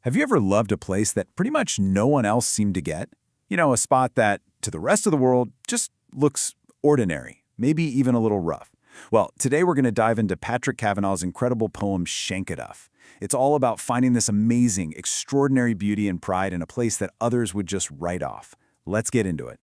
Have you ever loved a place that pretty much no one else seemed to get? A spot that, to the rest of the world, just looks ordinary, maybe even a little rough. Well, today we're going to dive into Patrick Kavanagh's incredible poem, Shancoduff. It's all about finding this amazing, extraordinary beauty and pride in a place that others would just write off. Let's get into it.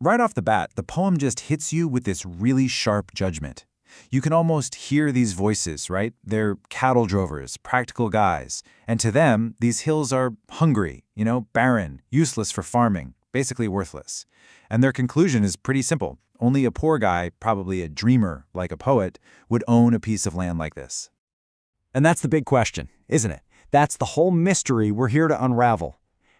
Right off the bat, the poem just hits you with this really sharp judgment. You can almost hear these voices, right? They're cattle drovers, practical guys. And to them, these hills are hungry, barren, useless for farming, basically worthless. And their conclusion is pretty simple. Only a poor guy, probably a dreamer like a poet, would own a piece of land like this. And that's the big question, isn't it? That's the whole mystery we're here to unravel.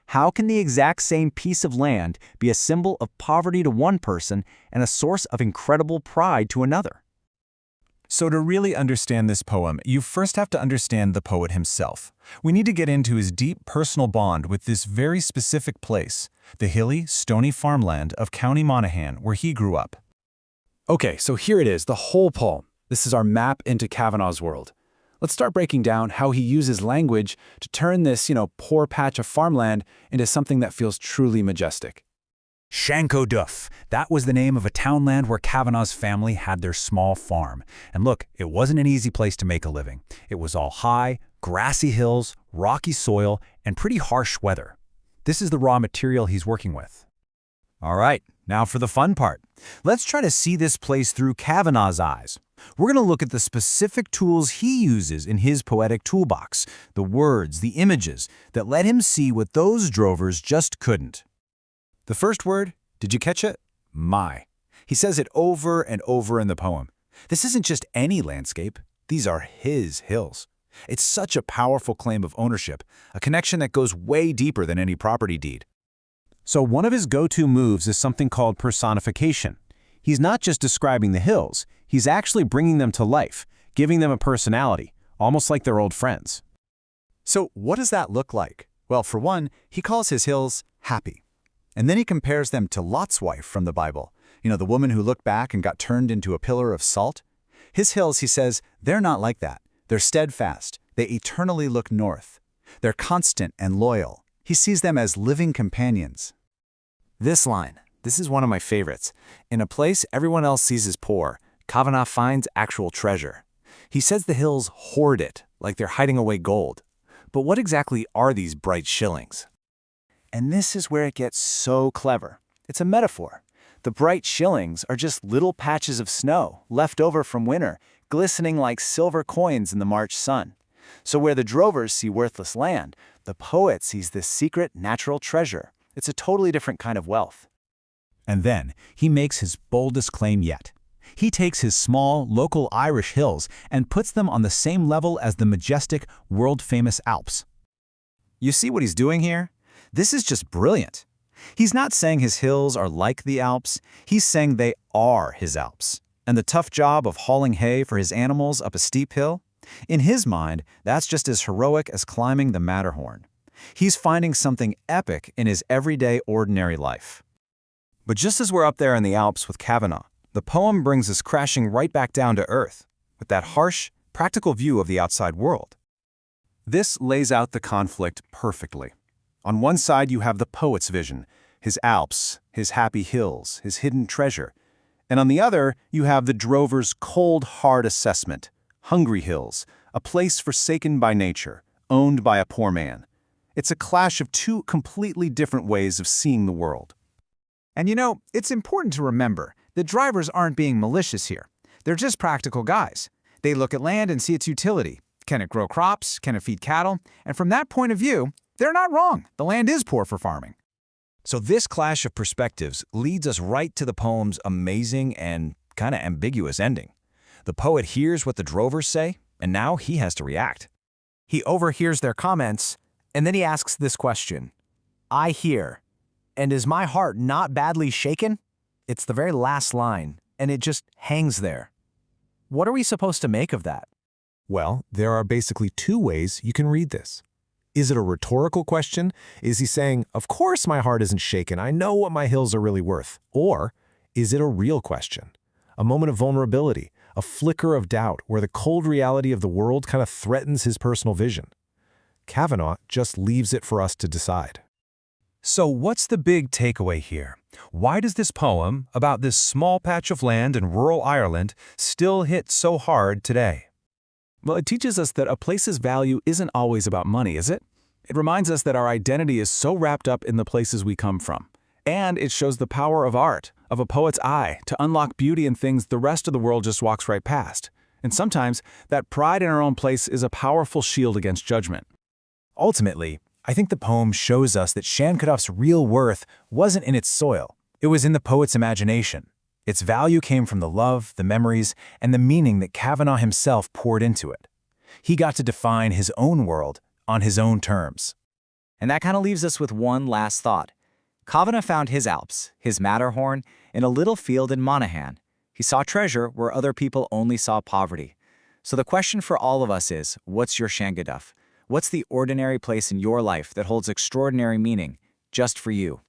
How can the exact same piece of land be a symbol of poverty to one person and a source of incredible pride to another? So to really understand this poem, you first have to understand the poet himself. We need to get into his deep personal bond with this very specific place, the hilly, stony farmland of County Monaghan, where he grew up. Okay, so here it is, the whole poem. This is our map into Kavanagh's world. Let's start breaking down how he uses language to turn this, poor patch of farmland into something that feels truly majestic. Shancoduff. That was the name of a townland where Kavanagh's family had their small farm. And look, it wasn't an easy place to make a living. It was all high, grassy hills, rocky soil, and pretty harsh weather. This is the raw material he's working with. All right, now for the fun part. Let's try to see this place through Kavanagh's eyes. We're going to look at the specific tools he uses in his poetic toolbox, the words, the images that let him see what those drovers just couldn't. The first word, did you catch it? My. He says it over and over in the poem. This isn't just any landscape. These are his hills. It's such a powerful claim of ownership, a connection that goes way deeper than any property deed. So one of his go-to moves is something called personification. He's not just describing the hills, he's actually bringing them to life, giving them a personality, almost like they're old friends. So what does that look like? Well, for one, he calls his hills happy. And then he compares them to Lot's wife from the Bible, the woman who looked back and got turned into a pillar of salt. His hills, he says, they're not like that. They're steadfast. They eternally look north. They're constant and loyal. He sees them as living companions. This line, this is one of my favorites. In a place everyone else sees as poor, Kavanagh finds actual treasure. He says the hills hoard it, like they're hiding away gold. But what exactly are these bright shillings? And this is where it gets so clever. It's a metaphor. The bright shillings are just little patches of snow left over from winter, glistening like silver coins in the March sun. So where the drovers see worthless land, the poet sees this secret natural treasure. It's a totally different kind of wealth. And then he makes his boldest claim yet. He takes his small, local Irish hills and puts them on the same level as the majestic, world-famous Alps. You see what he's doing here? This is just brilliant. He's not saying his hills are like the Alps, he's saying they are his Alps. And the tough job of hauling hay for his animals up a steep hill? In his mind, that's just as heroic as climbing the Matterhorn. He's finding something epic in his everyday, ordinary life. But just as we're up there in the Alps with Kavanagh, the poem brings us crashing right back down to earth, with that harsh, practical view of the outside world. This lays out the conflict perfectly. On one side, you have the poet's vision, his Alps, his happy hills, his hidden treasure. And on the other, you have the drover's cold, hard assessment, hungry hills, a place forsaken by nature, owned by a poor man. It's a clash of two completely different ways of seeing the world. And it's important to remember that drivers aren't being malicious here. They're just practical guys. They look at land and see its utility. Can it grow crops? Can it feed cattle? And from that point of view, they're not wrong. The land is poor for farming. So this clash of perspectives leads us right to the poem's amazing and kind of ambiguous ending. The poet hears what the drovers say, and now he has to react. He overhears their comments, and then he asks this question. I hear, and is my heart not badly shaken? It's the very last line, and it just hangs there. What are we supposed to make of that? Well, there are basically two ways you can read this. Is it a rhetorical question? Is he saying, of course my heart isn't shaken, I know what my hills are really worth? Or is it a real question? A moment of vulnerability, a flicker of doubt where the cold reality of the world kind of threatens his personal vision? Kavanagh just leaves it for us to decide. So what's the big takeaway here? Why does this poem about this small patch of land in rural Ireland still hit so hard today? Well, it teaches us that a place's value isn't always about money, is it? It reminds us that our identity is so wrapped up in the places we come from. And it shows the power of art, of a poet's eye, to unlock beauty in things the rest of the world just walks right past. And sometimes, that pride in our own place is a powerful shield against judgment. Ultimately, I think the poem shows us that Shancoduff's real worth wasn't in its soil. It was in the poet's imagination. Its value came from the love, the memories, and the meaning that Kavanagh himself poured into it. He got to define his own world on his own terms. And that kind of leaves us with one last thought. Kavanagh found his Alps, his Matterhorn, in a little field in Monaghan. He saw treasure where other people only saw poverty. So the question for all of us is, what's your Shancoduff? What's the ordinary place in your life that holds extraordinary meaning just for you?